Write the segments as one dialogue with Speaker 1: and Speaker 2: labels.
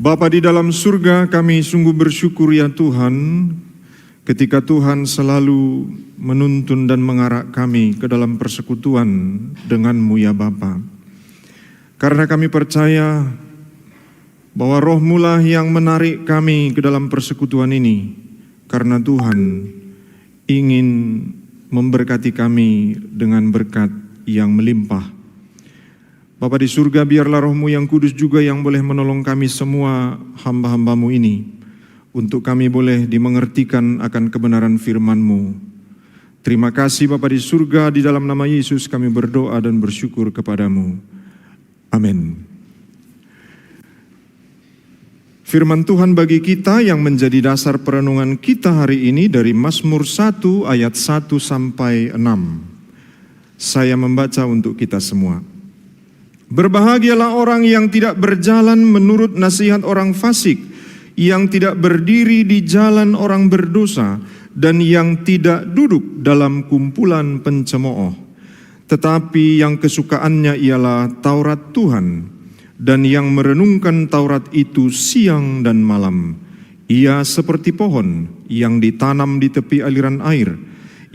Speaker 1: Bapa di dalam surga, kami sungguh bersyukur ya Tuhan, ketika Tuhan selalu menuntun dan mengarah kami ke dalam persekutuan dengan-Mu ya Bapa. Karena kami percaya bahwa Roh-Mu lah yang menarik kami ke dalam persekutuan ini, karena Tuhan ingin memberkati kami dengan berkat yang melimpah. Bapa di surga, biarlah Roh-Mu yang kudus juga yang boleh menolong kami semua hamba-hamba-Mu ini, untuk kami boleh dimengertikan akan kebenaran firman-Mu. Terima kasih Bapa di surga, di dalam nama Yesus kami berdoa dan bersyukur kepadamu. Amin. Firman Tuhan bagi kita yang menjadi dasar perenungan kita hari ini dari Mazmur 1 ayat 1 sampai 6. Saya membaca untuk kita semua. Berbahagialah orang yang tidak berjalan menurut nasihat orang fasik, yang tidak berdiri di jalan orang berdosa, dan yang tidak duduk dalam kumpulan pencemooh. Tetapi yang kesukaannya ialah Taurat Tuhan, dan yang merenungkan Taurat itu siang dan malam. Ia seperti pohon yang ditanam di tepi aliran air,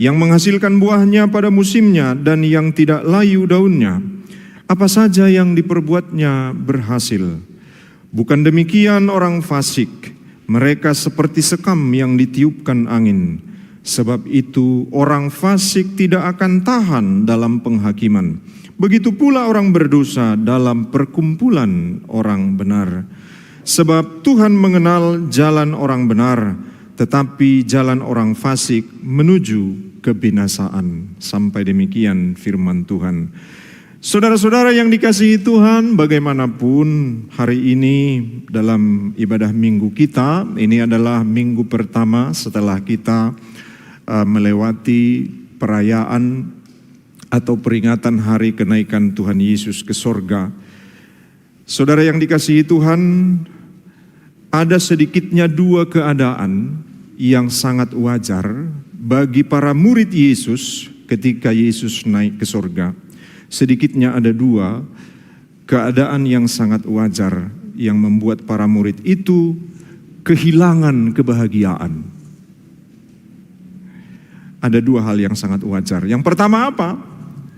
Speaker 1: yang menghasilkan buahnya pada musimnya dan yang tidak layu daunnya. Apa saja yang diperbuatnya berhasil. Bukan demikian orang fasik, mereka seperti sekam yang ditiupkan angin. Sebab itu orang fasik tidak akan tahan dalam penghakiman. Begitu pula orang berdosa dalam perkumpulan orang benar. Sebab Tuhan mengenal jalan orang benar, tetapi jalan orang fasik menuju kebinasaan. Sampai demikian firman Tuhan. Saudara-saudara yang dikasihi Tuhan, bagaimanapun hari ini dalam ibadah minggu kita, ini adalah minggu pertama setelah kita melewati perayaan atau peringatan hari kenaikan Tuhan Yesus ke sorga. Saudara yang dikasihi Tuhan, ada sedikitnya dua keadaan yang sangat wajar bagi para murid Yesus ketika Yesus naik ke sorga. Sedikitnya ada dua keadaan yang sangat wajar yang membuat para murid itu kehilangan kebahagiaan. Ada dua hal yang sangat wajar. Yang pertama apa?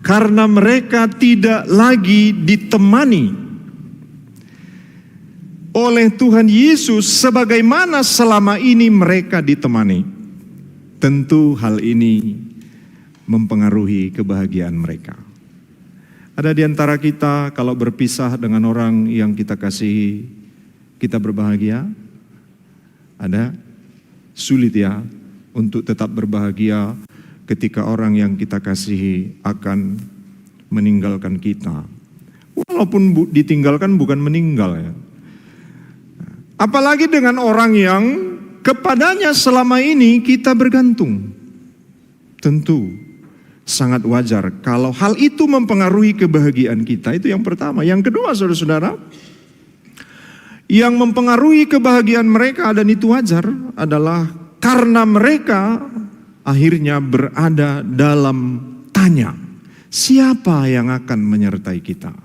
Speaker 1: Karena mereka tidak lagi ditemani oleh Tuhan Yesus sebagaimana selama ini mereka ditemani. Tentu hal ini mempengaruhi kebahagiaan mereka. Ada di antara kita kalau berpisah dengan orang yang kita kasihi, kita berbahagia? Ada? Sulit ya untuk tetap berbahagia ketika orang yang kita kasihi akan meninggalkan kita. Walaupun ditinggalkan bukan meninggal ya. Apalagi dengan orang yang kepadanya selama ini kita bergantung. Tentu sangat wajar kalau hal itu mempengaruhi kebahagiaan kita. Itu yang pertama. Yang kedua, saudara-saudara, yang mempengaruhi kebahagiaan mereka dan itu wajar adalah karena mereka akhirnya berada dalam tanya, siapa yang akan menyertai kita?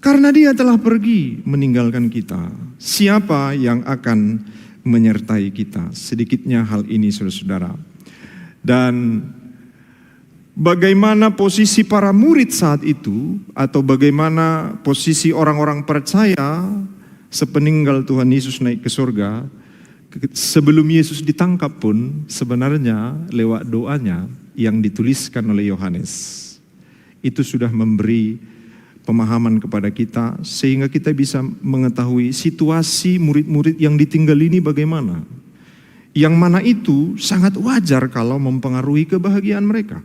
Speaker 1: Karena dia telah pergi meninggalkan kita, siapa yang akan menyertai kita? Sedikitnya hal ini, saudara-saudara. Dan bagaimana posisi para murid saat itu, atau bagaimana posisi orang-orang percaya sepeninggal Tuhan Yesus naik ke surga, sebelum Yesus ditangkap pun sebenarnya lewat doanya yang dituliskan oleh Yohanes, itu sudah memberi pemahaman kepada kita sehingga kita bisa mengetahui situasi murid-murid yang ditinggal ini bagaimana. Yang mana itu sangat wajar kalau mempengaruhi kebahagiaan mereka.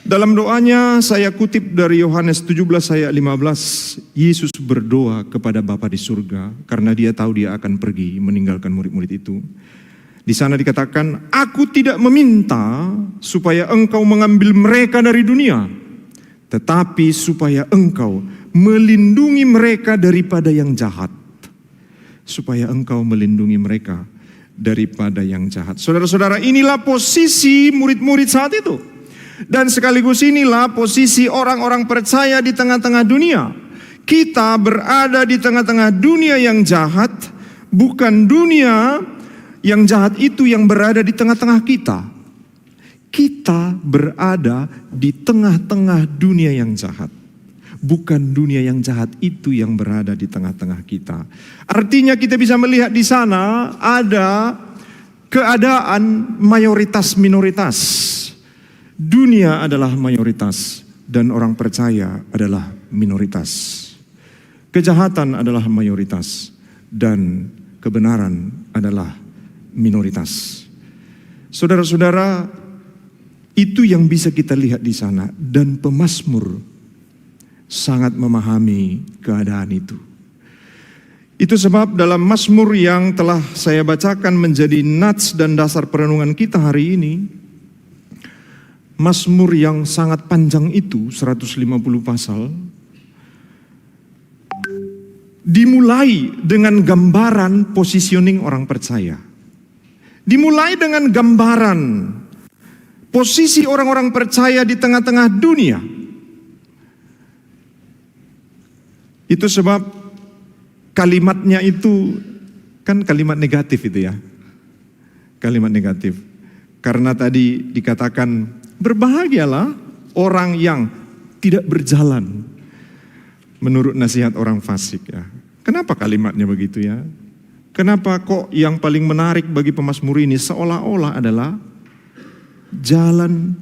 Speaker 1: Dalam doanya saya kutip dari Yohanes 17 ayat 15, Yesus berdoa kepada Bapa di surga karena dia tahu dia akan pergi meninggalkan murid-murid itu. Di sana dikatakan, aku tidak meminta supaya engkau mengambil mereka dari dunia, tetapi supaya engkau melindungi mereka daripada yang jahat. Supaya engkau melindungi mereka daripada yang jahat. Saudara-saudara, inilah posisi murid-murid saat itu. Dan sekaligus inilah posisi orang-orang percaya di tengah-tengah dunia. Kita berada di tengah-tengah dunia yang jahat, bukan dunia yang jahat itu yang berada di tengah-tengah kita. Kita berada di tengah-tengah dunia yang jahat. Bukan dunia yang jahat itu yang berada di tengah-tengah kita. Artinya kita bisa melihat di sana ada keadaan mayoritas minoritas. Dunia adalah mayoritas dan orang percaya adalah minoritas. Kejahatan adalah mayoritas dan kebenaran adalah minoritas. Saudara-saudara, itu yang bisa kita lihat di sana, dan pemazmur sangat memahami keadaan itu. Itu sebab dalam Mazmur yang telah saya bacakan menjadi nats dan dasar perenungan kita hari ini, Mazmur yang sangat panjang itu 150 pasal, dimulai dengan gambaran positioning orang percaya. Dimulai dengan gambaran posisi orang-orang percaya di tengah-tengah dunia. Itu sebab kalimatnya itu kan kalimat negatif itu ya. Kalimat negatif. Karena tadi dikatakan berbahagialah orang yang tidak berjalan menurut nasihat orang fasik ya. Kenapa kalimatnya begitu ya? Kenapa kok yang paling menarik bagi pemazmur ini seolah-olah adalah jalan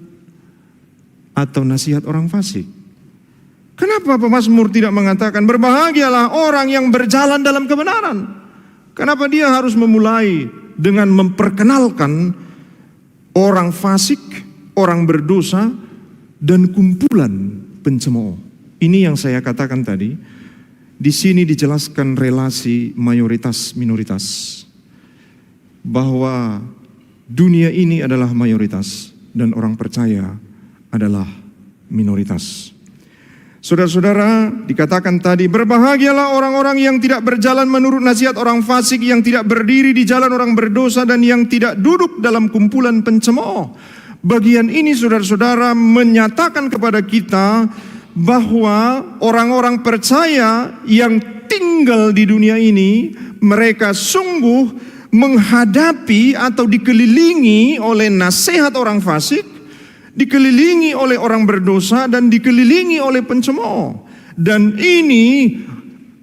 Speaker 1: atau nasihat orang fasik? Kenapa pemazmur tidak mengatakan berbahagialah orang yang berjalan dalam kebenaran? Kenapa dia harus memulai dengan memperkenalkan orang fasik, orang berdosa, dan kumpulan pencemooh? Ini yang saya katakan tadi. Di sini dijelaskan relasi mayoritas minoritas. Bahwa dunia ini adalah mayoritas dan orang percaya adalah minoritas. Saudara-saudara, dikatakan tadi berbahagialah orang-orang yang tidak berjalan menurut nasihat orang fasik, yang tidak berdiri di jalan orang berdosa, dan yang tidak duduk dalam kumpulan pencemooh. Bagian ini saudara-saudara menyatakan kepada kita bahwa orang-orang percaya yang tinggal di dunia ini, mereka sungguh menghadapi atau dikelilingi oleh nasihat orang fasik, dikelilingi oleh orang berdosa, dan dikelilingi oleh pencemooh. Dan ini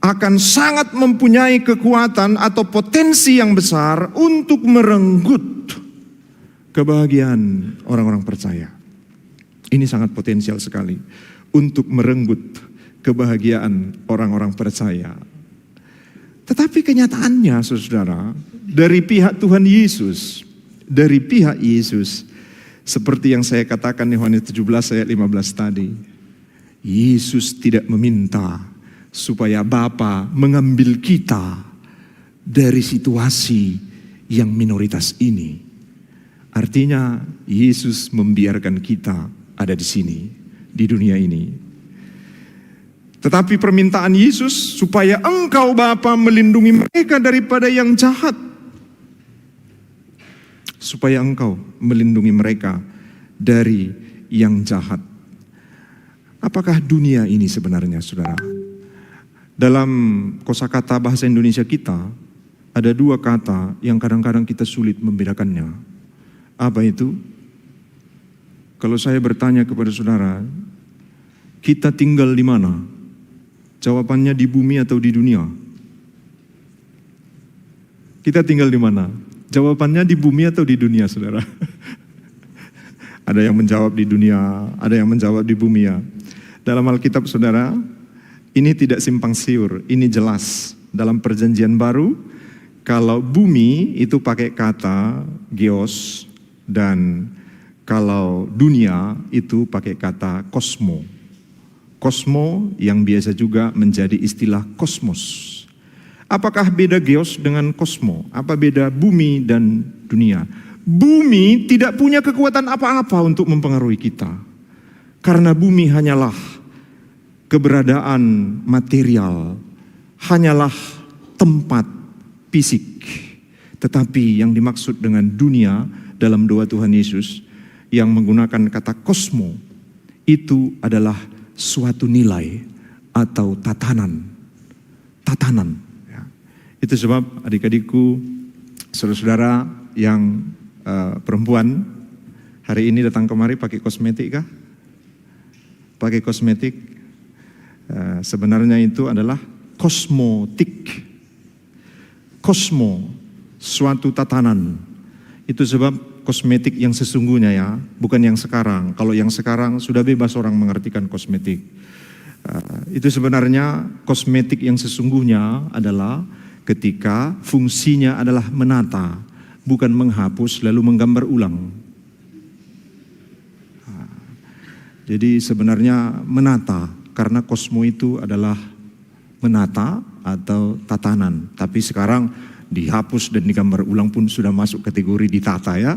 Speaker 1: akan sangat mempunyai kekuatan atau potensi yang besar untuk merenggut kebahagiaan orang-orang percaya. Ini sangat potensial sekali untuk merenggut kebahagiaan orang-orang percaya. Tetapi kenyataannya saudara, dari pihak Tuhan Yesus, dari pihak Yesus, seperti yang saya katakan di Yohanes 17 ayat 15 tadi, Yesus tidak meminta supaya Bapa mengambil kita dari situasi yang minoritas ini. Artinya Yesus membiarkan kita ada di sini, di dunia ini. Tetapi permintaan Yesus supaya Engkau Bapa melindungi mereka daripada yang jahat. Supaya Engkau melindungi mereka dari yang jahat. Apakah dunia ini sebenarnya saudara? Dalam kosakata bahasa Indonesia kita, ada dua kata yang kadang-kadang kita sulit membedakannya. Apa itu? Kalau saya bertanya kepada saudara, kita tinggal di mana? Jawabannya di bumi atau di dunia? Kita tinggal di mana? Jawabannya di bumi atau di dunia, saudara? Ada yang menjawab di dunia, ada yang menjawab di bumi ya. Dalam Alkitab saudara, ini tidak simpang siur, ini jelas. Dalam perjanjian baru, kalau bumi itu pakai kata geos, dan kalau dunia itu pakai kata kosmo. Kosmo yang biasa juga menjadi istilah kosmos. Apakah beda geos dengan kosmo? Apa beda bumi dan dunia? Bumi tidak punya kekuatan apa-apa untuk mempengaruhi kita. Karena bumi hanyalah keberadaan material, hanyalah tempat fisik. Tetapi yang dimaksud dengan dunia dalam doa Tuhan Yesus yang menggunakan kata kosmo, itu adalah suatu nilai atau tatanan. Tatanan. Ya. Itu sebab adik-adikku, saudara-saudara yang perempuan, hari ini datang kemari pakai kosmetik kah? Pakai kosmetik. Sebenarnya itu adalah kosmotik. Kosmo, suatu tatanan. Itu sebab kosmetik yang sesungguhnya ya, bukan yang sekarang. Kalau yang sekarang sudah bebas orang mengartikan kosmetik. Itu sebenarnya kosmetik yang sesungguhnya adalah ketika fungsinya adalah menata, bukan menghapus lalu menggambar ulang. Jadi sebenarnya menata, karena kosmo itu adalah menata atau tatanan. Tapi sekarang dihapus dan digambar ulang pun sudah masuk kategori ditata ya.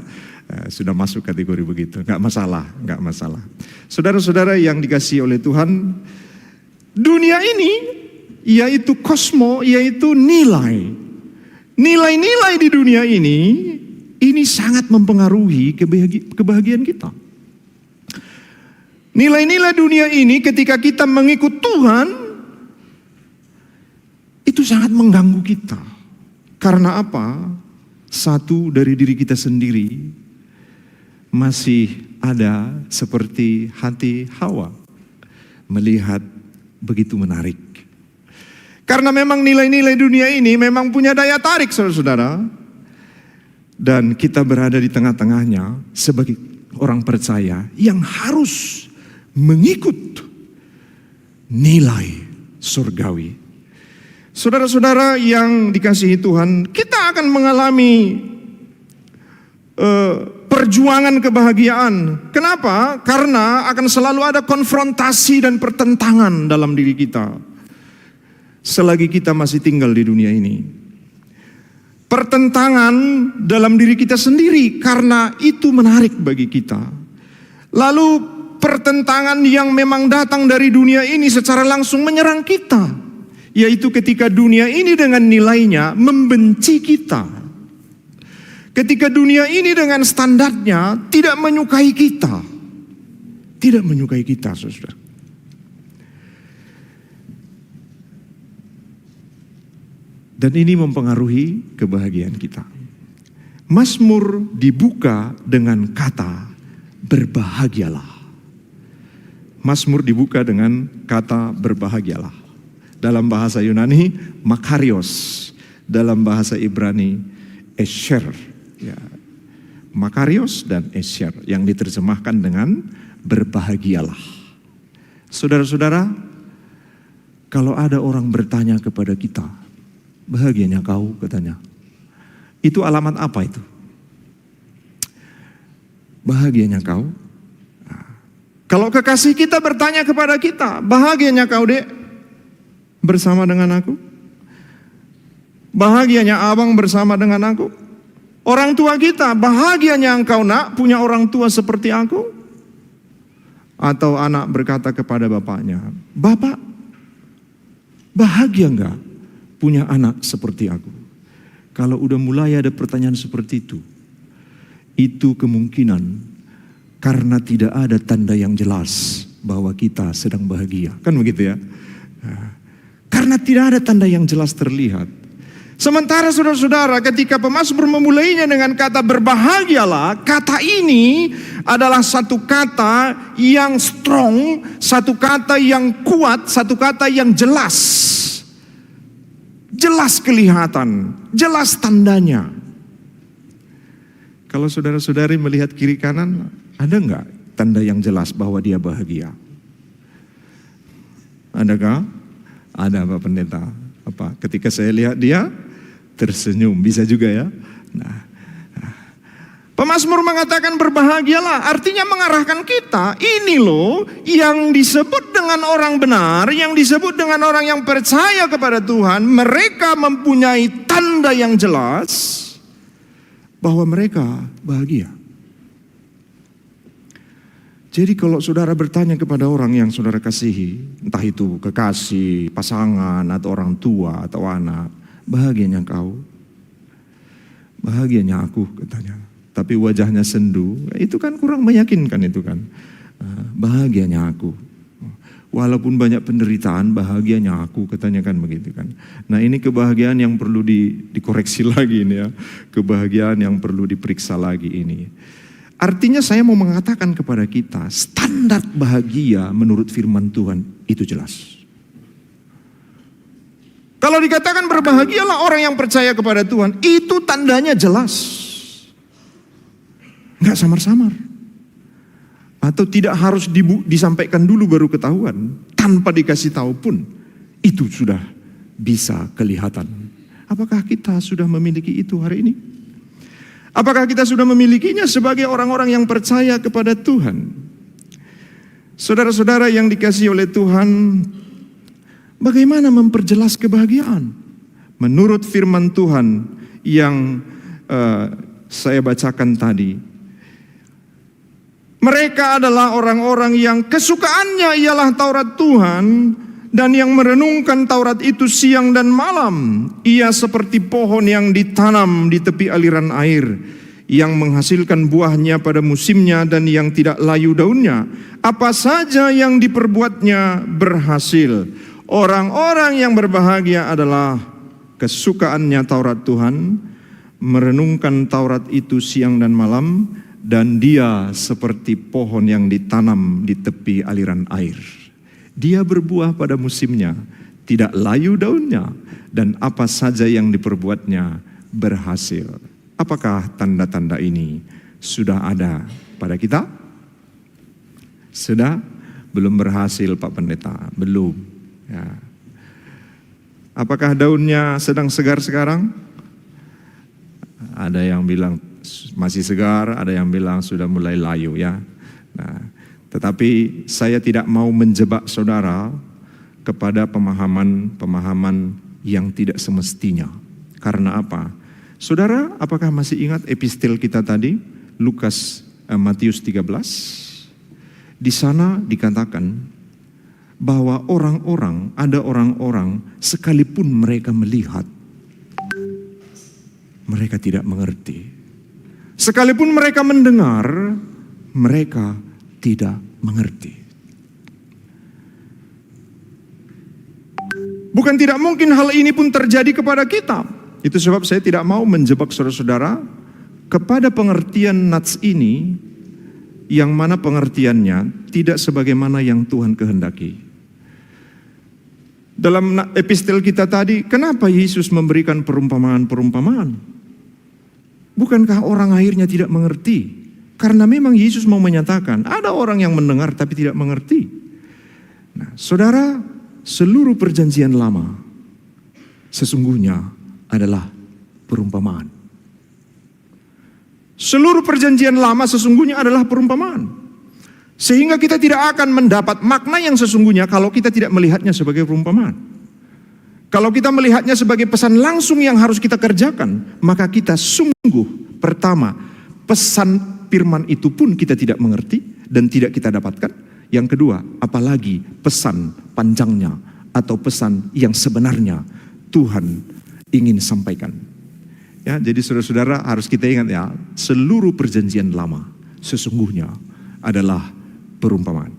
Speaker 1: Sudah masuk kategori begitu, nggak masalah, nggak masalah. Saudara-saudara yang dikasihi oleh Tuhan, dunia ini yaitu kosmo, yaitu nilai. Nilai-nilai di dunia ini sangat mempengaruhi kebahagiaan kita. Nilai-nilai dunia ini ketika kita mengikut Tuhan, itu sangat mengganggu kita. Karena apa? Satu, dari diri kita sendiri masih ada seperti hati Hawa, melihat begitu menarik. Karena memang nilai-nilai dunia ini memang punya daya tarik, saudara-saudara. Dan kita berada di tengah-tengahnya sebagai orang percaya yang harus mengikut nilai surgawi. Saudara-saudara yang dikasihi Tuhan, kita akan mengalami perjuangan kebahagiaan. Kenapa? Karena akan selalu ada konfrontasi dan pertentangan dalam diri kita selagi kita masih tinggal di dunia ini. Pertentangan dalam diri kita sendiri karena itu menarik bagi kita. Lalu pertentangan yang memang datang dari dunia ini secara langsung menyerang kita. Yaitu ketika dunia ini dengan nilainya membenci kita. Ketika dunia ini dengan standarnya tidak menyukai kita. Tidak menyukai kita, saudara. Dan ini mempengaruhi kebahagiaan kita. Mazmur dibuka dengan kata berbahagialah. Mazmur dibuka dengan kata berbahagialah. Dalam bahasa Yunani, makarios. Dalam bahasa Ibrani, esher. Ya. Makarios dan esher yang diterjemahkan dengan berbahagialah. Saudara-saudara, kalau ada orang bertanya kepada kita, bahagianya kau, katanya. Itu alamat apa itu? Bahagianya kau. Nah, kalau kekasih kita bertanya kepada kita, bahagianya kau dek? Bersama dengan aku? Bahagianya abang bersama dengan aku? Orang tua kita, bahagianya engkau nak punya orang tua seperti aku? Atau anak berkata kepada bapaknya, bapak bahagia enggak punya anak seperti aku? Kalau udah mulai ada pertanyaan seperti itu kemungkinan karena tidak ada tanda yang jelas bahwa kita sedang bahagia. Kan begitu ya? Karena tidak ada tanda yang jelas terlihat. Sementara saudara-saudara ketika pemazmur memulainya dengan kata berbahagialah, kata ini adalah satu kata yang strong, satu kata yang kuat, satu kata yang jelas. Jelas kelihatan, jelas tandanya. Kalau saudara-saudari melihat kiri kanan, ada enggak tanda yang jelas bahwa dia bahagia? Adakah? Ada Pak Pendeta. Apa? Ketika saya lihat dia tersenyum, bisa juga ya. Pemazmur mengatakan berbahagialah, artinya mengarahkan kita. Ini loh yang disebut dengan orang benar, yang disebut dengan orang yang percaya kepada Tuhan. Mereka mempunyai tanda yang jelas bahwa mereka bahagia. Jadi kalau saudara bertanya kepada orang yang saudara kasihi, entah itu kekasih, pasangan, atau orang tua, atau anak, bahagianya kau? Bahagianya aku, katanya. Tapi wajahnya sendu, itu kan kurang meyakinkan itu kan. Bahagianya aku. Walaupun banyak penderitaan, bahagianya aku, katanya kan begitu kan. Nah, ini kebahagiaan yang perlu dikoreksi lagi ini ya. Kebahagiaan yang perlu diperiksa lagi ini. Artinya saya mau mengatakan kepada kita, standar bahagia menurut firman Tuhan itu jelas. Kalau dikatakan berbahagialah orang yang percaya kepada Tuhan, itu tandanya jelas. Enggak samar-samar. Atau tidak harus disampaikan dulu baru ketahuan. Tanpa dikasih tahu pun itu sudah bisa kelihatan. Apakah kita sudah memiliki itu hari ini? Apakah kita sudah memilikinya sebagai orang-orang yang percaya kepada Tuhan? Saudara-saudara yang dikasihi oleh Tuhan, bagaimana memperjelas kebahagiaan? Menurut firman Tuhan yang saya bacakan tadi, mereka adalah orang-orang yang kesukaannya ialah Taurat Tuhan dan yang merenungkan Taurat itu siang dan malam. Ia seperti pohon yang ditanam di tepi aliran air, yang menghasilkan buahnya pada musimnya dan yang tidak layu daunnya. Apa saja yang diperbuatnya berhasil. Orang-orang yang berbahagia adalah kesukaannya Taurat Tuhan, merenungkan Taurat itu siang dan malam, dan dia seperti pohon yang ditanam di tepi aliran air. Dia berbuah pada musimnya, tidak layu daunnya, dan apa saja yang diperbuatnya berhasil. Apakah tanda-tanda ini sudah ada pada kita? Sudah? Belum berhasil Pak Pendeta, belum. Ya. Apakah daunnya sedang segar sekarang? Ada yang bilang masih segar, ada yang bilang sudah mulai layu ya. Nah, tetapi saya tidak mau menjebak saudara kepada pemahaman yang tidak semestinya. Karena apa? Saudara, apakah masih ingat epistel kita tadi, Matius 13? Di sana dikatakan bahwa ada orang-orang sekalipun mereka melihat, mereka tidak mengerti. Sekalipun mereka mendengar, mereka tidak mengerti. Bukan tidak mungkin hal ini pun terjadi kepada kita. Itu sebab saya tidak mau menjebak saudara-saudara kepada pengertian nats ini, yang mana pengertiannya tidak sebagaimana yang Tuhan kehendaki. Dalam epistel kita tadi, kenapa Yesus memberikan perumpamaan-perumpamaan? Bukankah orang akhirnya tidak mengerti? Karena memang Yesus mau menyatakan, ada orang yang mendengar tapi tidak mengerti. Nah, saudara, seluruh perjanjian lama sesungguhnya adalah perumpamaan. Seluruh perjanjian lama sesungguhnya adalah perumpamaan. Sehingga kita tidak akan mendapat makna yang sesungguhnya kalau kita tidak melihatnya sebagai perumpamaan. Kalau kita melihatnya sebagai pesan langsung yang harus kita kerjakan, maka kita sungguh pertama, pesan firman itu pun kita tidak mengerti dan tidak kita dapatkan. Yang kedua, apalagi pesan panjangnya atau pesan yang sebenarnya Tuhan ingin sampaikan. Ya, jadi saudara-saudara harus kita ingat ya, seluruh perjanjian lama sesungguhnya adalah perumpamaan.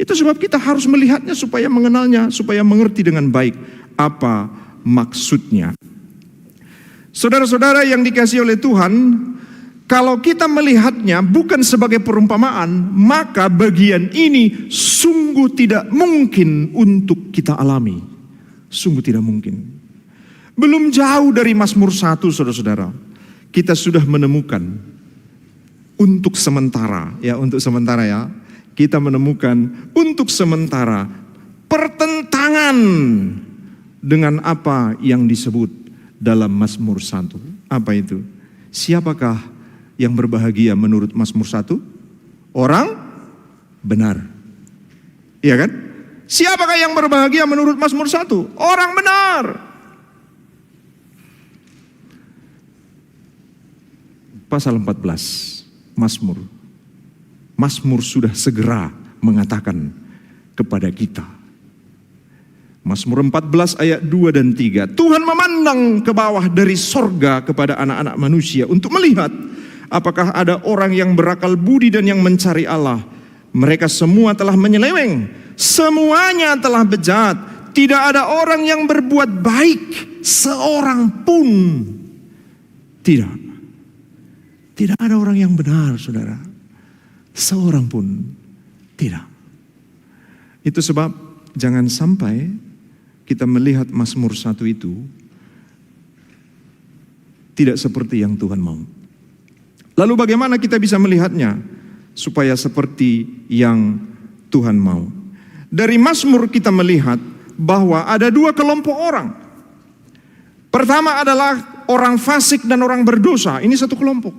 Speaker 1: Itu sebab kita harus melihatnya supaya mengenalnya, supaya mengerti dengan baik apa maksudnya. Saudara-saudara yang dikasihi oleh Tuhan, kalau kita melihatnya bukan sebagai perumpamaan, maka bagian ini sungguh tidak mungkin untuk kita alami. Sungguh tidak mungkin. Belum jauh dari Mazmur 1, saudara-saudara, kita sudah menemukan untuk sementara ya, kita menemukan untuk sementara pertentangan dengan apa yang disebut dalam Mazmur 1. Apa itu? Siapakah yang berbahagia menurut Mazmur 1? Orang benar. Iya kan? Siapakah yang berbahagia menurut Mazmur 1? Orang benar. Pasal 14 Mazmur. Mazmur sudah segera mengatakan kepada kita. Mazmur 14 ayat 2 dan 3. Tuhan memandang ke bawah dari sorga kepada anak-anak manusia untuk melihat apakah ada orang yang berakal budi dan yang mencari Allah. Mereka semua telah menyeleweng. Semuanya telah bejat, tidak ada orang yang berbuat baik, seorang pun tidak. Tidak ada orang yang benar, saudara. Seorang pun tidak. Itu sebab jangan sampai kita melihat Mazmur 1 itu tidak seperti yang Tuhan mau. Lalu bagaimana kita bisa melihatnya supaya seperti yang Tuhan mau? Dari Mazmur kita melihat bahwa ada dua kelompok orang. Pertama adalah orang fasik dan orang berdosa. Ini satu kelompok.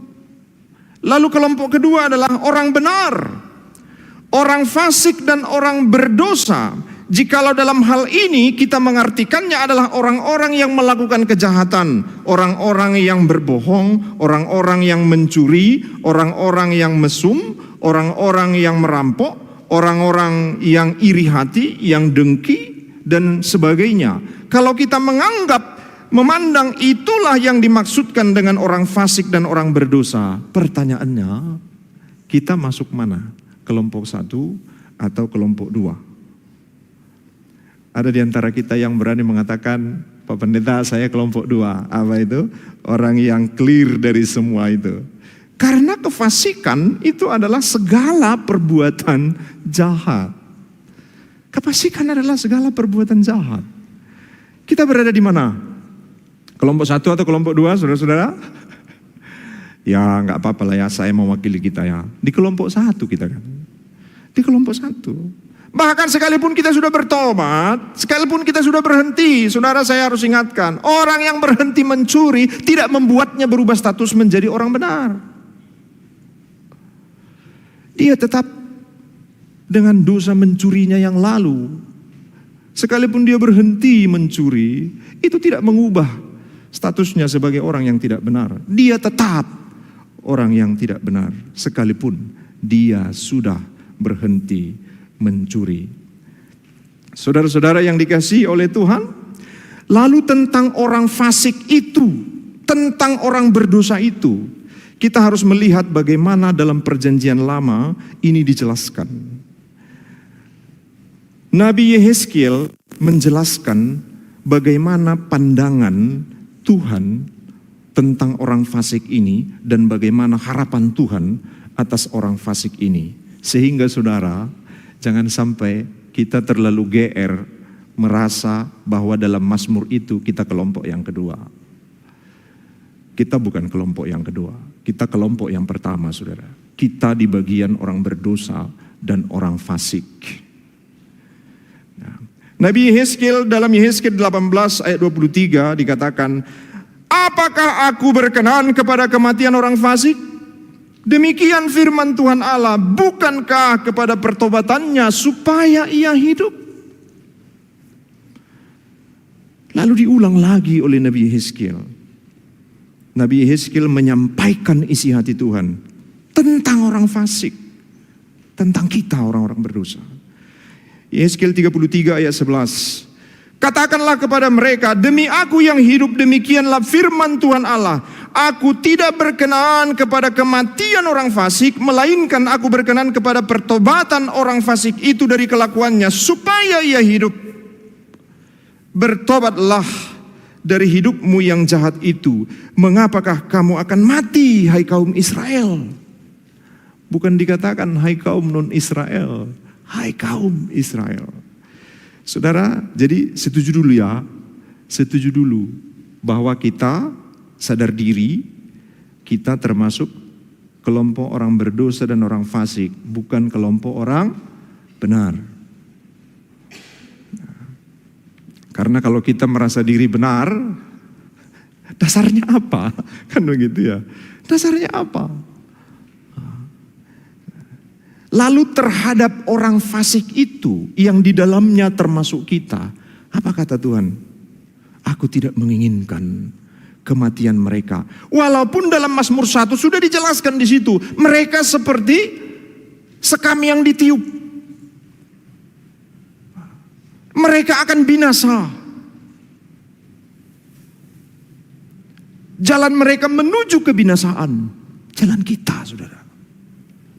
Speaker 1: Lalu kelompok kedua adalah orang benar. Orang fasik dan orang berdosa. Jikalau dalam hal ini kita mengartikannya adalah orang-orang yang melakukan kejahatan, orang-orang yang berbohong, orang-orang yang mencuri, orang-orang yang mesum, orang-orang yang merampok, orang-orang yang iri hati, yang dengki, dan sebagainya. Kalau kita memandang itulah yang dimaksudkan dengan orang fasik dan orang berdosa, pertanyaannya, kita masuk mana? Kelompok 1 atau kelompok 2? Ada di antara kita yang berani mengatakan, Pak Pendeta, saya kelompok 2. Apa itu? Orang yang clear dari semua itu. Karena kefasikan itu adalah segala perbuatan jahat. Kefasikan adalah segala perbuatan jahat. Kita berada di mana? Kelompok 1 atau kelompok 2, saudara-saudara? Ya nggak apa-apa lah ya, saya mewakili kita ya. Di kelompok 1 kita kan. Di kelompok 1. Bahkan sekalipun kita sudah bertobat, sekalipun kita sudah berhenti, saudara, saya harus ingatkan, orang yang berhenti mencuri tidak membuatnya berubah status menjadi orang benar. Dia tetap dengan dosa mencurinya yang lalu. Sekalipun dia berhenti mencuri, itu tidak mengubah statusnya sebagai orang yang tidak benar. Dia tetap orang yang tidak benar, sekalipun dia sudah berhenti mencuri. Saudara-saudara yang dikasihi oleh Tuhan, lalu tentang orang fasik itu, tentang orang berdosa itu, kita harus melihat bagaimana dalam perjanjian lama ini dijelaskan. Nabi Yehezkiel menjelaskan bagaimana pandangan Tuhan tentang orang fasik ini dan bagaimana harapan Tuhan atas orang fasik ini. Sehingga saudara, jangan sampai kita terlalu GR merasa bahwa dalam Mazmur itu kita kelompok yang kedua. Kita bukan kelompok yang kedua, kita kelompok yang pertama, saudara. Kita di bagian orang berdosa dan orang fasik. Nah, Nabi Yehezkiel dalam Yehezkiel 18 ayat 23 dikatakan, apakah aku berkenan kepada kematian orang fasik? Demikian firman Tuhan Allah, bukankah kepada pertobatannya supaya ia hidup? Lalu diulang lagi oleh Nabi Yehezkiel. Nabi Yehezkiel menyampaikan isi hati Tuhan tentang orang fasik, tentang kita orang-orang berdosa. Yehezkiel 33 ayat 11. Katakanlah kepada mereka, demi aku yang hidup, demikianlah firman Tuhan Allah. Aku tidak berkenan kepada kematian orang fasik, melainkan aku berkenan kepada pertobatan orang fasik itu dari kelakuannya, supaya ia hidup. Bertobatlah dari hidupmu yang jahat itu. Mengapakah kamu akan mati, hai kaum Israel? Bukan dikatakan hai kaum non-Israel, hai kaum Israel. Saudara, jadi setuju dulu bahwa kita sadar diri, kita termasuk kelompok orang berdosa dan orang fasik, bukan kelompok orang benar. Karena kalau kita merasa diri benar, dasarnya apa? Kan begitu ya. Dasarnya apa? Lalu terhadap orang fasik itu yang di dalamnya termasuk kita, apa kata Tuhan? Aku tidak menginginkan kematian mereka. Walaupun dalam Mazmur 1 sudah dijelaskan di situ, mereka seperti sekam yang ditiup. Mereka akan binasa. Jalan mereka menuju kebinasaan. Jalan kita, saudara,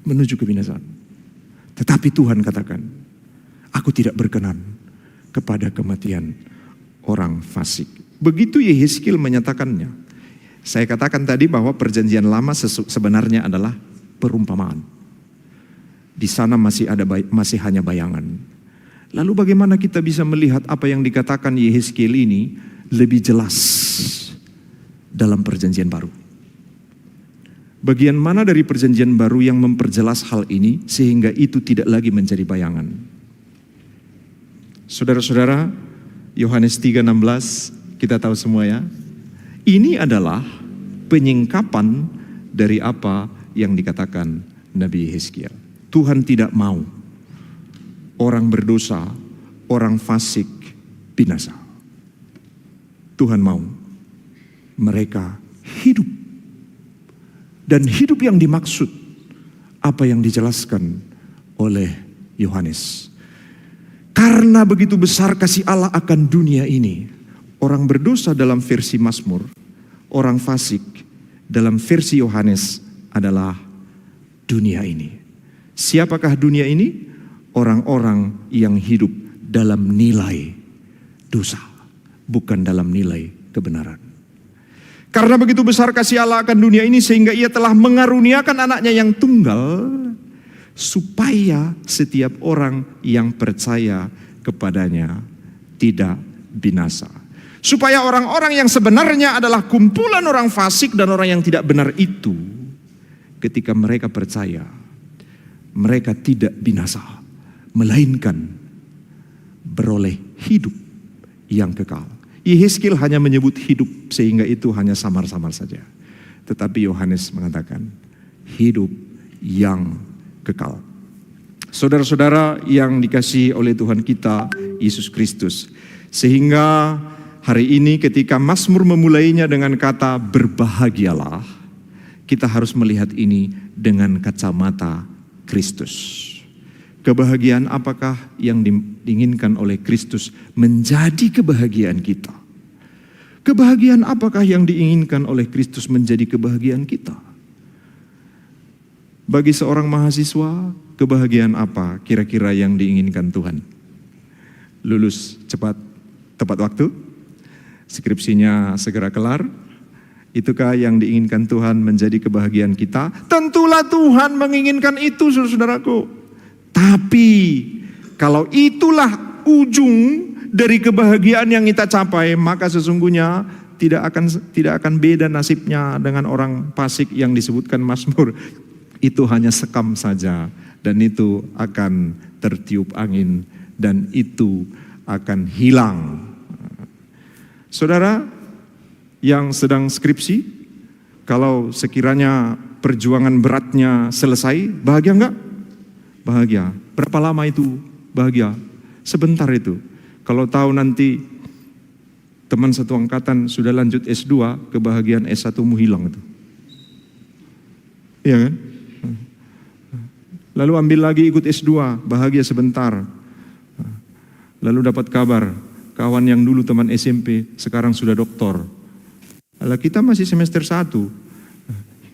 Speaker 1: menuju kebinasaan. Tetapi Tuhan katakan, Aku tidak berkenan kepada kematian orang fasik. Begitu Yehezkiel menyatakannya. Saya katakan tadi bahwa perjanjian lama sebenarnya adalah perumpamaan. Di sana masih hanya bayangan. Lalu bagaimana kita bisa melihat apa yang dikatakan Yehezkiel ini lebih jelas dalam perjanjian baru? Bagian mana dari perjanjian baru yang memperjelas hal ini sehingga itu tidak lagi menjadi bayangan? Saudara-saudara, Yohanes 3:16 kita tahu semua ya. Ini adalah penyingkapan dari apa yang dikatakan Nabi Yehezkiel. Tuhan tidak mau orang berdosa, orang fasik binasa. Tuhan mau mereka hidup. Dan hidup yang dimaksud apa yang dijelaskan oleh Yohanes. Karena begitu besar kasih Allah akan dunia ini, orang berdosa dalam versi Mazmur, orang fasik dalam versi Yohanes adalah dunia ini. Siapakah dunia ini? Orang-orang yang hidup dalam nilai dosa, bukan dalam nilai kebenaran. Karena begitu besar kasih Allah akan dunia ini sehingga ia telah mengaruniakan anaknya yang tunggal, supaya setiap orang yang percaya kepadanya tidak binasa. Supaya orang-orang yang sebenarnya adalah kumpulan orang fasik dan orang yang tidak benar itu, ketika mereka percaya, mereka tidak binasa, melainkan beroleh hidup yang kekal. Yehezkiel hanya menyebut hidup sehingga itu hanya samar-samar saja. Tetapi Yohanes mengatakan hidup yang kekal. Saudara-saudara yang dikasihi oleh Tuhan kita Yesus Kristus. Sehingga hari ini ketika Mazmur memulainya dengan kata berbahagialah, kita harus melihat ini dengan kacamata Kristus. Kebahagiaan apakah yang diinginkan oleh Kristus menjadi kebahagiaan kita? Kebahagiaan apakah yang diinginkan oleh Kristus menjadi kebahagiaan kita? Bagi seorang mahasiswa, kebahagiaan apa kira-kira yang diinginkan Tuhan? Lulus cepat, tepat waktu, skripsinya segera kelar. Itukah yang diinginkan Tuhan menjadi kebahagiaan kita? Tentulah Tuhan menginginkan itu, saudaraku. Tapi kalau itulah ujung dari kebahagiaan yang kita capai, maka sesungguhnya tidak akan beda nasibnya dengan orang fasik yang disebutkan Mazmur. Itu hanya sekam saja dan itu akan tertiup angin dan itu akan hilang. Saudara yang sedang skripsi, kalau sekiranya perjuangan beratnya selesai, bahagia enggak? Bahagia. Berapa lama itu bahagia? Sebentar itu. Kalau tahu nanti teman satu angkatan sudah lanjut S2, kebahagiaan S1mu hilang itu. Iya kan? Lalu ambil lagi ikut S2, bahagia sebentar. Lalu dapat kabar, kawan yang dulu teman SMP, sekarang sudah doktor. Kalau kita masih semester 1,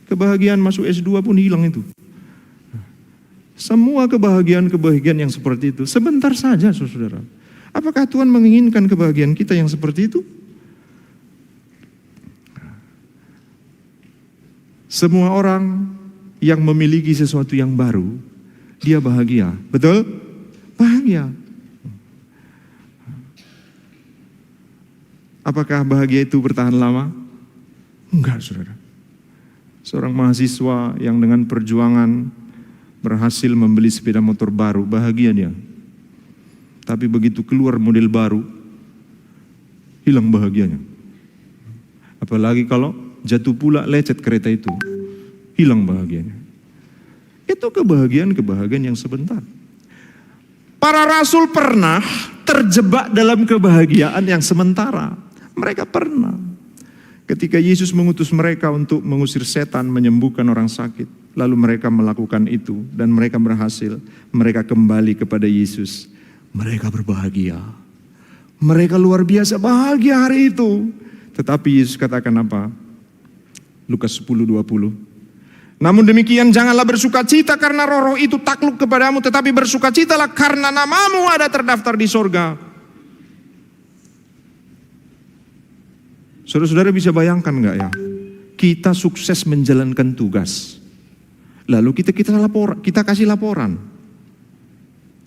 Speaker 1: kebahagiaan masuk S2 pun hilang itu. Semua kebahagiaan yang seperti itu sebentar saja, saudara. Apakah Tuhan menginginkan kebahagiaan kita yang seperti itu? Semua orang yang memiliki sesuatu yang baru, dia bahagia. Betul? Bahagia. Apakah bahagia itu bertahan lama? Enggak, saudara. Seorang mahasiswa yang dengan perjuangan berhasil membeli sepeda motor baru, bahagia dia. Tapi begitu keluar model baru, hilang bahagianya. Apalagi kalau jatuh pula lecet kereta itu, hilang bahagianya. Itu kebahagiaan yang sebentar. Para rasul pernah terjebak dalam kebahagiaan yang sementara. Mereka pernah. Ketika Yesus mengutus mereka untuk mengusir setan, menyembuhkan orang sakit. Lalu mereka melakukan itu dan mereka berhasil. Mereka kembali kepada Yesus. Mereka berbahagia. Mereka luar biasa bahagia hari itu. Tetapi Yesus katakan apa? Lukas 10:20. Namun demikian janganlah bersukacita karena roh-roh itu takluk kepadamu, tetapi bersukacitalah karena namamu ada terdaftar di sorga. Saudara-saudara bisa bayangkan enggak ya? Kita sukses menjalankan tugas. Lalu kita kasih laporan.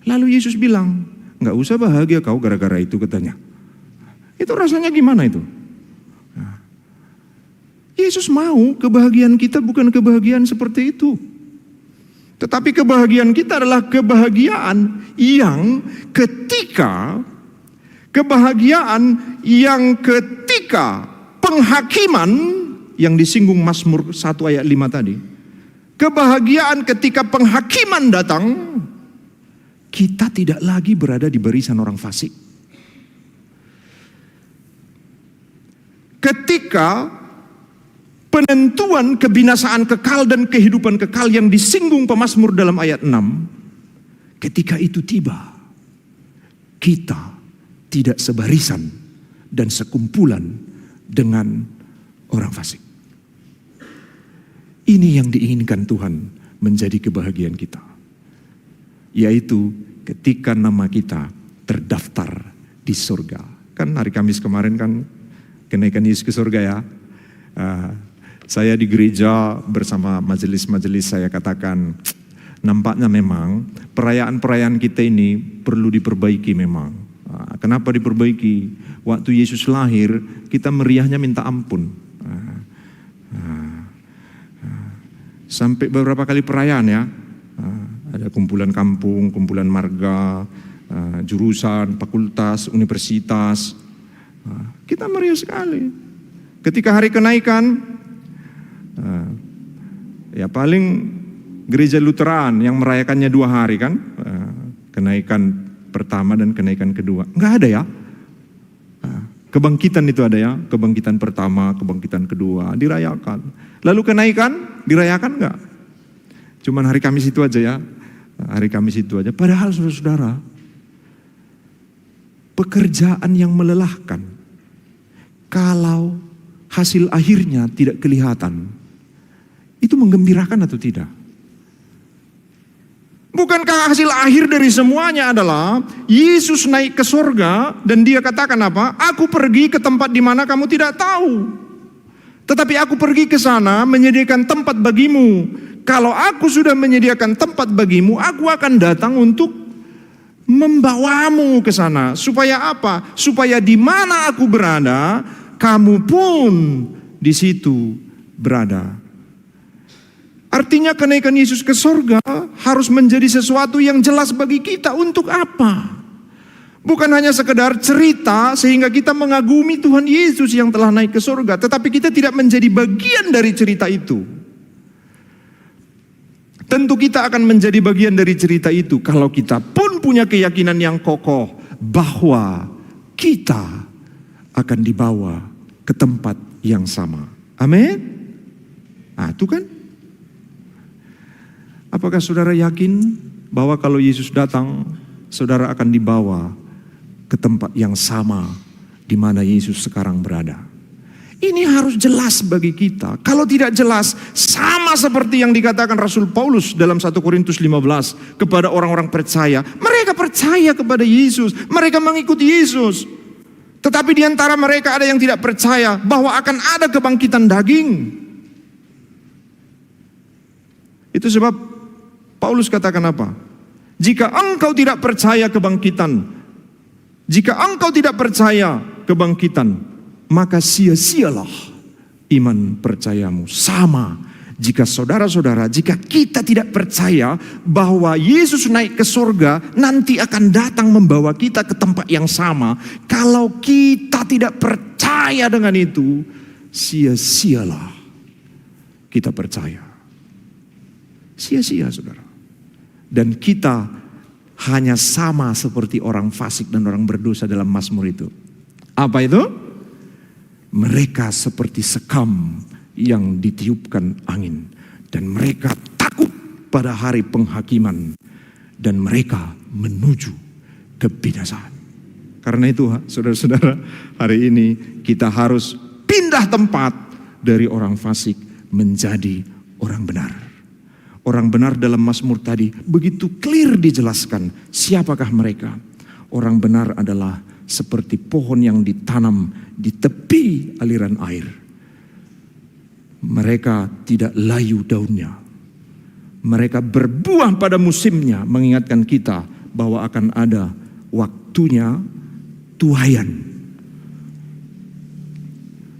Speaker 1: Lalu Yesus bilang, enggak usah bahagia kau gara-gara itu, katanya. Itu rasanya gimana itu? Yesus mau kebahagiaan kita bukan kebahagiaan seperti itu. Tetapi kebahagiaan kita adalah kebahagiaan yang ketika penghakiman yang disinggung Mazmur 1 ayat 5 tadi. Kebahagiaan ketika penghakiman datang, kita tidak lagi berada di barisan orang fasik. Ketika penentuan kebinasaan kekal dan kehidupan kekal yang disinggung pemazmur dalam ayat 6, ketika itu tiba, kita tidak sebarisan dan sekumpulan dengan orang fasik. Ini yang diinginkan Tuhan menjadi kebahagiaan kita, yaitu ketika nama kita terdaftar di surga. Kan hari Kamis kemarin kan kenaikan Yesus ke surga ya. Saya di gereja bersama majelis-majelis saya katakan, nampaknya memang perayaan-perayaan kita ini perlu diperbaiki memang. Kenapa diperbaiki? Waktu Yesus lahir, kita meriahnya minta ampun. Sampai beberapa kali perayaan ya. Ada kumpulan kampung, kumpulan marga, jurusan, fakultas, universitas. Kita meriah sekali. Ketika hari kenaikan, ya paling gereja Lutheran yang merayakannya 2 hari kan, kenaikan pertama dan kenaikan kedua. Enggak ada ya. Kebangkitan itu ada ya, kebangkitan pertama, kebangkitan kedua dirayakan. Lalu kenaikan dirayakan enggak? Cuman hari Kamis itu aja ya, hari Kamis itu aja. Padahal saudara-saudara, pekerjaan yang melelahkan, kalau hasil akhirnya tidak kelihatan, itu menggembirakan atau tidak? Bukankah hasil akhir dari semuanya adalah Yesus naik ke surga dan dia katakan apa? Aku pergi ke tempat di mana kamu tidak tahu. Tetapi aku pergi ke sana menyediakan tempat bagimu. Kalau aku sudah menyediakan tempat bagimu, aku akan datang untuk membawamu ke sana. Supaya apa? Supaya di mana aku berada, kamu pun di situ berada. Artinya kenaikan Yesus ke surga harus menjadi sesuatu yang jelas bagi kita. Untuk apa? Bukan hanya sekedar cerita sehingga kita mengagumi Tuhan Yesus yang telah naik ke surga, tetapi kita tidak menjadi bagian dari cerita itu. Tentu kita akan menjadi bagian dari cerita itu kalau kita pun punya keyakinan yang kokoh bahwa kita akan dibawa ke tempat yang sama. Amin. Nah, itu kan. Apakah saudara yakin bahwa kalau Yesus datang, saudara akan dibawa ke tempat yang sama di mana Yesus sekarang berada? Ini harus jelas bagi kita. Kalau tidak jelas, sama seperti yang dikatakan Rasul Paulus dalam 1 Korintus 15 kepada orang-orang percaya. Mereka percaya kepada Yesus, mereka mengikuti Yesus. Tetapi di antara mereka ada yang tidak percaya bahwa akan ada kebangkitan daging. Itu sebab Paulus katakan apa? Jika engkau tidak percaya kebangkitan, jika engkau tidak percaya kebangkitan, maka sia-sialah iman percayamu. Sama jika saudara-saudara, jika kita tidak percaya bahwa Yesus naik ke surga, nanti akan datang membawa kita ke tempat yang sama. Kalau kita tidak percaya dengan itu, sia-sialah kita percaya. Sia-sia saudara. Dan kita hanya sama seperti orang fasik dan orang berdosa dalam Mazmur itu. Apa itu? Mereka seperti sekam yang ditiupkan angin. Dan mereka takut pada hari penghakiman. Dan mereka menuju kebinasaan. Karena itu saudara-saudara, hari ini kita harus pindah tempat dari orang fasik menjadi orang benar. Orang benar dalam Mazmur tadi begitu clear dijelaskan siapakah mereka. Orang benar adalah seperti pohon yang ditanam di tepi aliran air. Mereka tidak layu daunnya. Mereka berbuah pada musimnya, mengingatkan kita bahwa akan ada waktunya tuaian.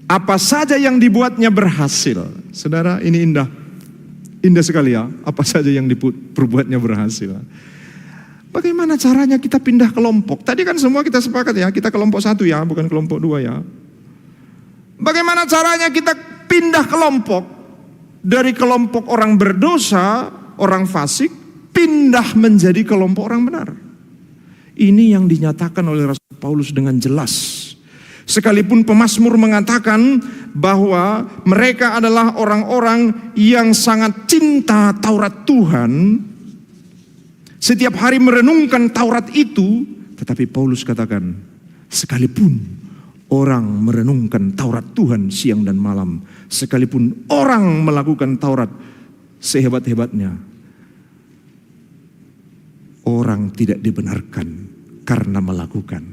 Speaker 1: Apa saja yang dibuatnya berhasil. Saudara, ini indah. Indah sekali ya, apa saja yang diperbuatnya berhasil. Bagaimana caranya kita pindah kelompok? Tadi kan semua kita sepakat ya, kita kelompok 1 ya, bukan kelompok 2 ya. Bagaimana caranya kita pindah kelompok? Dari kelompok orang berdosa, orang fasik, pindah menjadi kelompok orang benar. Ini yang dinyatakan oleh Rasul Paulus dengan jelas. Sekalipun pemazmur mengatakan bahwa mereka adalah orang-orang yang sangat cinta Taurat Tuhan, setiap hari merenungkan Taurat itu, tetapi Paulus katakan, sekalipun orang merenungkan Taurat Tuhan siang dan malam, sekalipun orang melakukan Taurat sehebat-hebatnya, orang tidak dibenarkan karena melakukan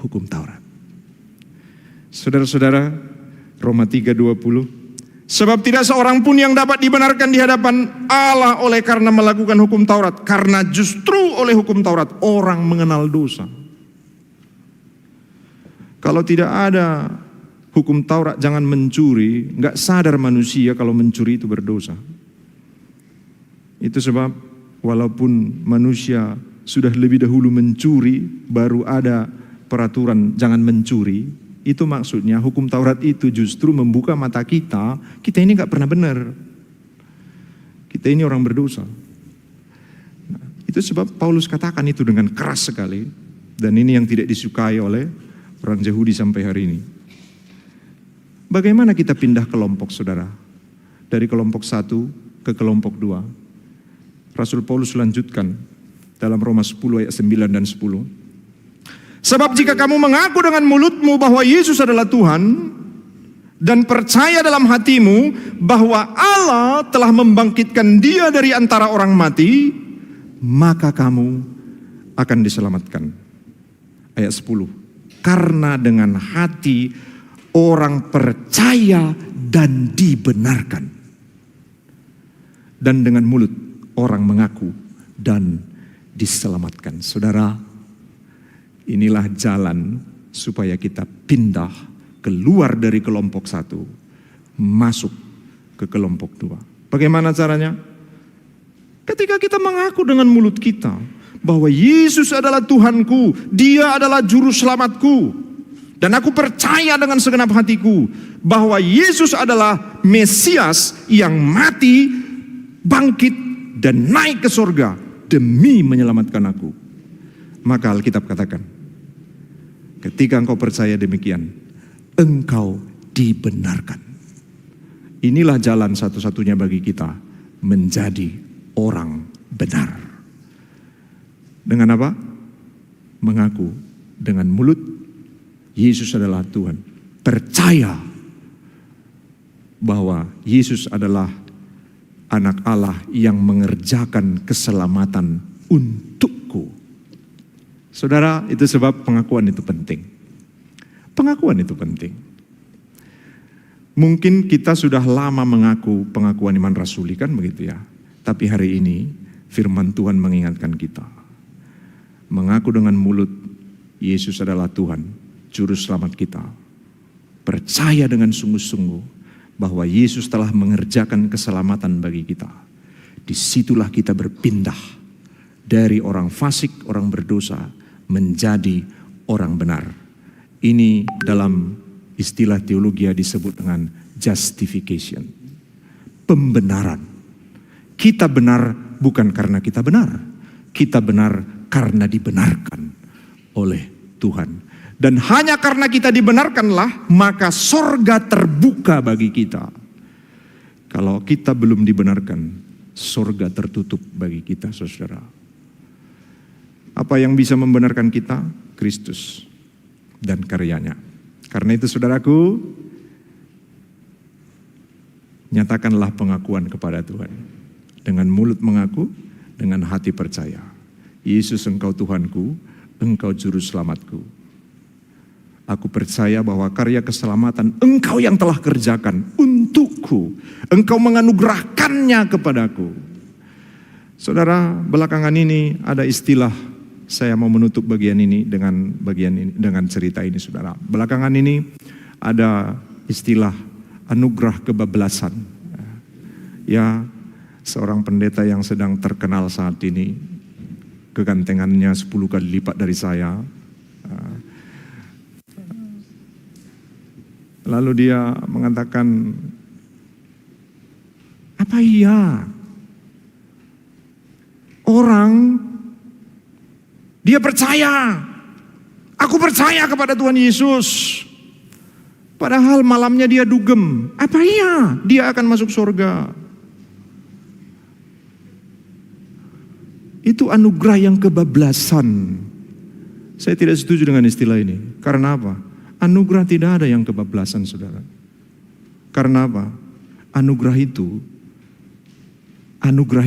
Speaker 1: hukum Taurat. Saudara-saudara, Roma 3:20, sebab tidak seorang pun yang dapat dibenarkan di hadapan Allah oleh karena melakukan hukum Taurat, karena justru oleh hukum Taurat orang mengenal dosa. Kalau tidak ada hukum Taurat jangan mencuri, nggak sadar manusia kalau mencuri itu berdosa. Itu sebab walaupun manusia sudah lebih dahulu mencuri, baru ada peraturan jangan mencuri. Itu maksudnya hukum Taurat itu justru membuka mata kita, kita ini gak pernah benar. Kita ini orang berdosa. Nah, itu sebab Paulus katakan itu dengan keras sekali. Dan ini yang tidak disukai oleh orang Yahudi sampai hari ini. Bagaimana kita pindah kelompok, saudara? Dari kelompok 1 ke kelompok 2. Rasul Paulus lanjutkan dalam Roma 10 ayat 9 dan 10. Sebab jika kamu mengaku dengan mulutmu bahwa Yesus adalah Tuhan dan percaya dalam hatimu bahwa Allah telah membangkitkan Dia dari antara orang mati, maka kamu akan diselamatkan. Ayat 10. Karena dengan hati orang percaya dan dibenarkan, dan dengan mulut orang mengaku dan diselamatkan. Saudara, inilah jalan supaya kita pindah keluar dari kelompok 1, masuk ke kelompok 2. Bagaimana caranya? Ketika kita mengaku dengan mulut kita bahwa Yesus adalah Tuhanku, Dia adalah juru selamatku, dan aku percaya dengan segenap hatiku bahwa Yesus adalah Mesias yang mati, bangkit, dan naik ke surga demi menyelamatkan aku. Maka Alkitab katakan, ketika engkau percaya demikian, engkau dibenarkan. Inilah jalan satu-satunya bagi kita menjadi orang benar. Dengan apa? Mengaku dengan mulut Yesus adalah Tuhan. Percaya bahwa Yesus adalah anak Allah yang mengerjakan keselamatan untukku. Saudara, itu sebab pengakuan itu penting. Pengakuan itu penting. Mungkin kita sudah lama mengaku pengakuan iman rasuli, kan begitu ya. Tapi hari ini firman Tuhan mengingatkan kita. Mengaku dengan mulut Yesus adalah Tuhan, juru selamat kita. Percaya dengan sungguh-sungguh bahwa Yesus telah mengerjakan keselamatan bagi kita. Disitulah kita berpindah dari orang fasik, orang berdosa, menjadi orang benar. Ini dalam istilah teologi disebut dengan justification. Pembenaran. Kita benar bukan karena kita benar. Kita benar karena dibenarkan oleh Tuhan. Dan hanya karena kita dibenarkanlah, maka sorga terbuka bagi kita. Kalau kita belum dibenarkan, sorga tertutup bagi kita, saudara. Apa yang bisa membenarkan kita? Kristus dan karyanya. Karena itu saudaraku, Nyatakanlah pengakuan kepada Tuhan. Dengan mulut mengaku, dengan hati percaya. Yesus, Engkau Tuhanku, Engkau Juru Selamatku. Aku percaya bahwa karya keselamatan Engkau yang telah kerjakan untukku. Engkau menganugerahkannya kepadaku. Saudara, belakangan ini ada istilah, saya mau menutup bagian ini dengan cerita ini, saudara. Belakangan ini ada istilah anugerah kebablasan. Ya, seorang pendeta yang sedang terkenal saat ini, kegantengannya 10 kali lipat dari saya. Lalu dia mengatakan, apa iya orang dia percaya, aku percaya kepada Tuhan Yesus, padahal malamnya dia dugem, apa iya dia akan masuk surga? Itu anugerah yang kebablasan. Saya tidak setuju dengan istilah ini. Karena apa? Anugerah tidak ada yang kebablasan, saudara. Karena apa? Anugerah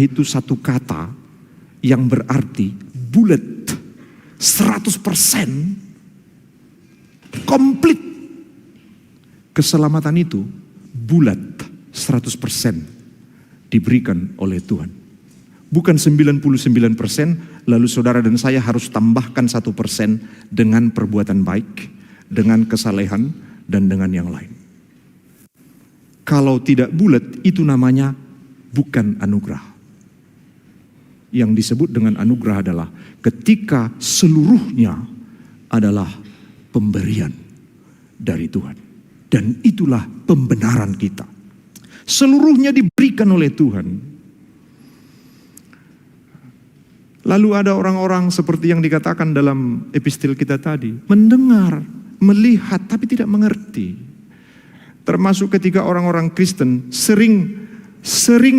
Speaker 1: itu satu kata yang berarti bulat, 100% komplit. Keselamatan itu bulat, 100% diberikan oleh Tuhan. Bukan 99%, lalu saudara dan saya harus tambahkan 1% dengan perbuatan baik, dengan kesalehan, dan dengan yang lain. Kalau tidak bulat, itu namanya bukan anugerah. Yang disebut dengan anugerah adalah ketika seluruhnya adalah pemberian dari Tuhan. Dan itulah pembenaran kita. Seluruhnya diberikan oleh Tuhan. Lalu ada orang-orang seperti yang dikatakan dalam epistil kita tadi, mendengar, melihat tapi tidak mengerti. Termasuk ketika orang-orang Kristen sering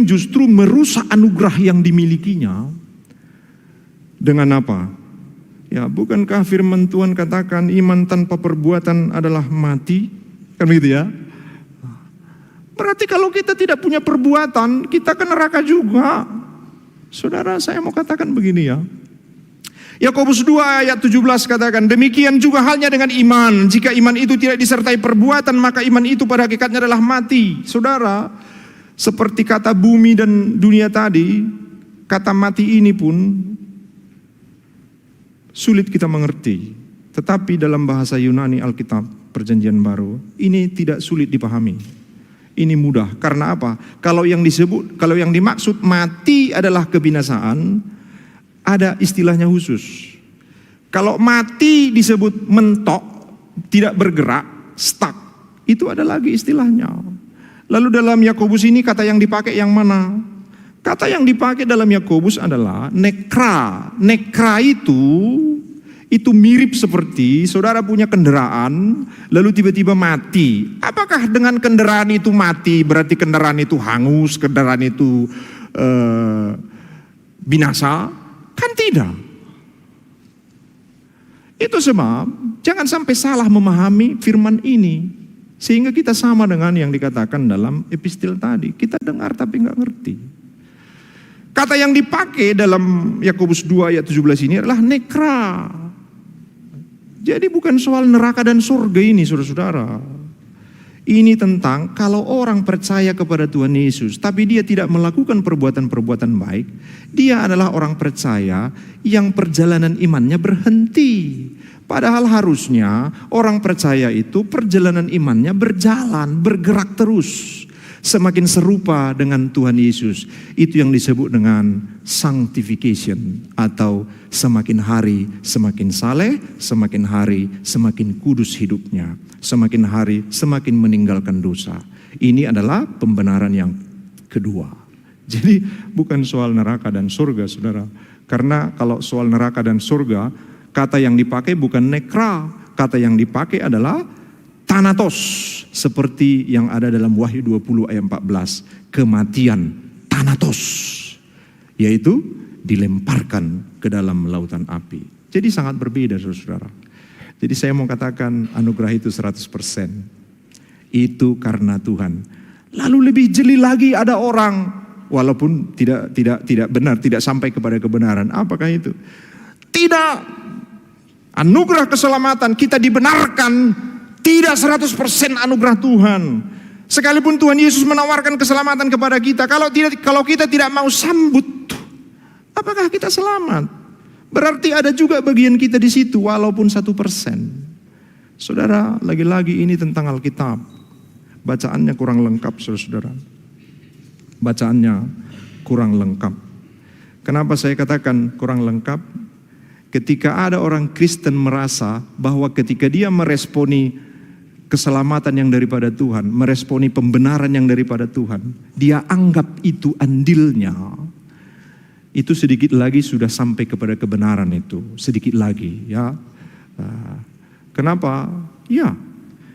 Speaker 1: justru merusak anugerah yang dimilikinya. Dengan apa? Ya, bukankah firman Tuhan katakan iman tanpa perbuatan adalah mati? Kan begitu ya? Berarti kalau kita tidak punya perbuatan, kita ke neraka juga. Saudara, saya mau katakan begini ya. Yakobus 2 ayat 17 katakan, demikian juga halnya dengan iman. Jika iman itu tidak disertai perbuatan, maka iman itu pada hakikatnya adalah mati. Saudara, seperti kata bumi dan dunia tadi, kata mati ini pun sulit kita mengerti. Tetapi dalam bahasa Yunani Alkitab Perjanjian Baru, ini tidak sulit dipahami. Ini mudah. Karena apa? Kalau yang dimaksud mati adalah kebinasaan, ada istilahnya khusus. Kalau mati disebut mentok, tidak bergerak, stuck, itu ada lagi istilahnya. Lalu dalam Yakobus ini kata yang dipakai yang mana? Kata yang dipakai dalam Yakobus adalah nekra. Nekra itu mirip seperti saudara punya kendaraan, lalu tiba-tiba mati. Apakah dengan kendaraan itu mati berarti kendaraan itu hangus, kendaraan itu binasa? Kan tidak. Itu sebab jangan sampai salah memahami firman ini, sehingga kita sama dengan yang dikatakan dalam epistil tadi. Kita dengar tapi nggak ngerti. Kata yang dipakai dalam Yakobus 2 ayat 17 ini adalah nekra. Jadi bukan soal neraka dan surga ini, saudara-saudara. Ini tentang kalau orang percaya kepada Tuhan Yesus, tapi dia tidak melakukan perbuatan-perbuatan baik, dia adalah orang percaya yang perjalanan imannya berhenti. Padahal harusnya orang percaya itu perjalanan imannya berjalan, bergerak terus. Semakin serupa dengan Tuhan Yesus. Itu yang disebut dengan sanctification, atau semakin hari semakin saleh, semakin hari semakin kudus hidupnya, semakin hari semakin meninggalkan dosa. Ini adalah pembenaran yang kedua. Jadi bukan soal neraka dan surga, saudara. Karena kalau soal neraka dan surga, kata yang dipakai bukan nekra, kata yang dipakai adalah thanatos. Seperti yang ada dalam Wahyu 20 ayat 14, kematian thanatos, yaitu dilemparkan ke dalam lautan api. Jadi sangat berbeda, saudara. Jadi saya mau katakan anugerah itu 100%. Itu karena Tuhan. Lalu lebih jeli lagi ada orang, walaupun tidak benar, tidak sampai kepada kebenaran. Apakah itu? Tidak. Anugerah keselamatan kita dibenarkan, tidak 100% anugerah Tuhan. Sekalipun Tuhan Yesus menawarkan keselamatan kepada kita, kalau kita tidak mau sambut, apakah kita selamat? Berarti ada juga bagian kita di situ, walaupun 1%. Saudara, lagi-lagi ini tentang Alkitab. Bacaannya kurang lengkap, saudara. Bacaannya kurang lengkap. Kenapa saya katakan kurang lengkap? Ketika ada orang Kristen merasa bahwa ketika dia meresponi keselamatan yang daripada Tuhan, meresponi pembenaran yang daripada Tuhan, dia anggap itu andilnya, itu sedikit lagi sudah sampai kepada kebenaran itu, sedikit lagi ya. Kenapa? Ya,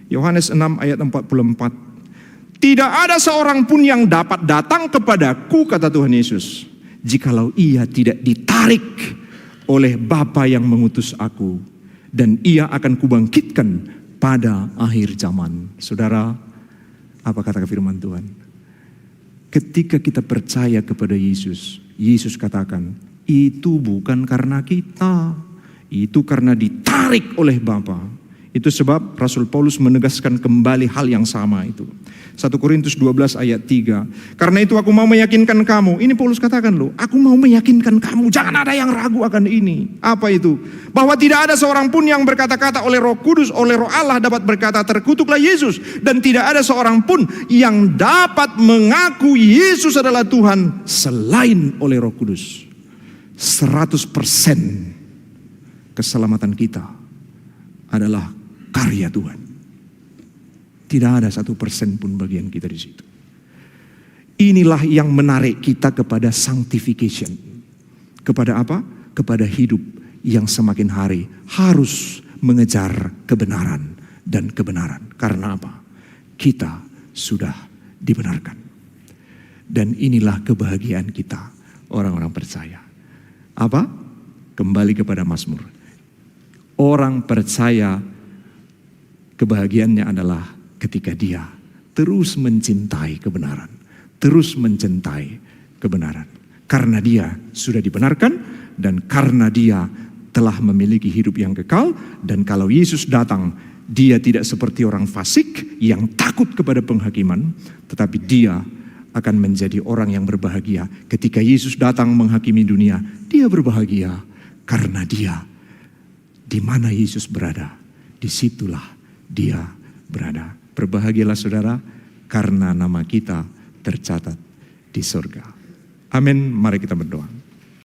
Speaker 1: Yohanes 6 ayat 44. Tidak ada seorang pun yang dapat datang kepadaku, kata Tuhan Yesus, jikalau ia tidak ditarik oleh Bapa yang mengutus aku, dan ia akan kubangkitkan pada akhir zaman. Saudara, apa kata firman Tuhan? Ketika kita percaya kepada Yesus, Yesus katakan, itu bukan karena kita, itu karena ditarik oleh Bapa. Itu sebab Rasul Paulus menegaskan kembali hal yang sama itu. 1 Korintus 12 ayat 3. Karena itu aku mau meyakinkan kamu. Ini Paulus katakan loh, aku mau meyakinkan kamu. Jangan ada yang ragu akan ini. Apa itu? Bahwa tidak ada seorang pun yang berkata-kata oleh Roh Kudus, oleh Roh Allah dapat berkata terkutuklah Yesus. Dan tidak ada seorang pun yang dapat mengaku Yesus adalah Tuhan selain oleh Roh Kudus. 100% keselamatan kita adalah karya Tuhan. Tidak ada 1% pun bagian kita di situ. Inilah yang menarik kita kepada sanctification. Kepada apa? Kepada hidup yang semakin hari harus mengejar kebenaran dan kebenaran. Karena apa? Kita sudah dibenarkan. Dan inilah kebahagiaan kita, orang-orang percaya. Apa? Kembali kepada Mazmur. Orang percaya kebahagiaannya adalah ketika dia terus mencintai kebenaran. Terus mencintai kebenaran. Karena dia sudah dibenarkan dan karena dia telah memiliki hidup yang kekal. Dan kalau Yesus datang, dia tidak seperti orang fasik yang takut kepada penghakiman. Tetapi dia akan menjadi orang yang berbahagia. Ketika Yesus datang menghakimi dunia, dia berbahagia. Karena dia, di mana Yesus berada, disitulah dia berada. Berbahagialah saudara, karena nama kita tercatat di surga. Amin. Mari kita berdoa.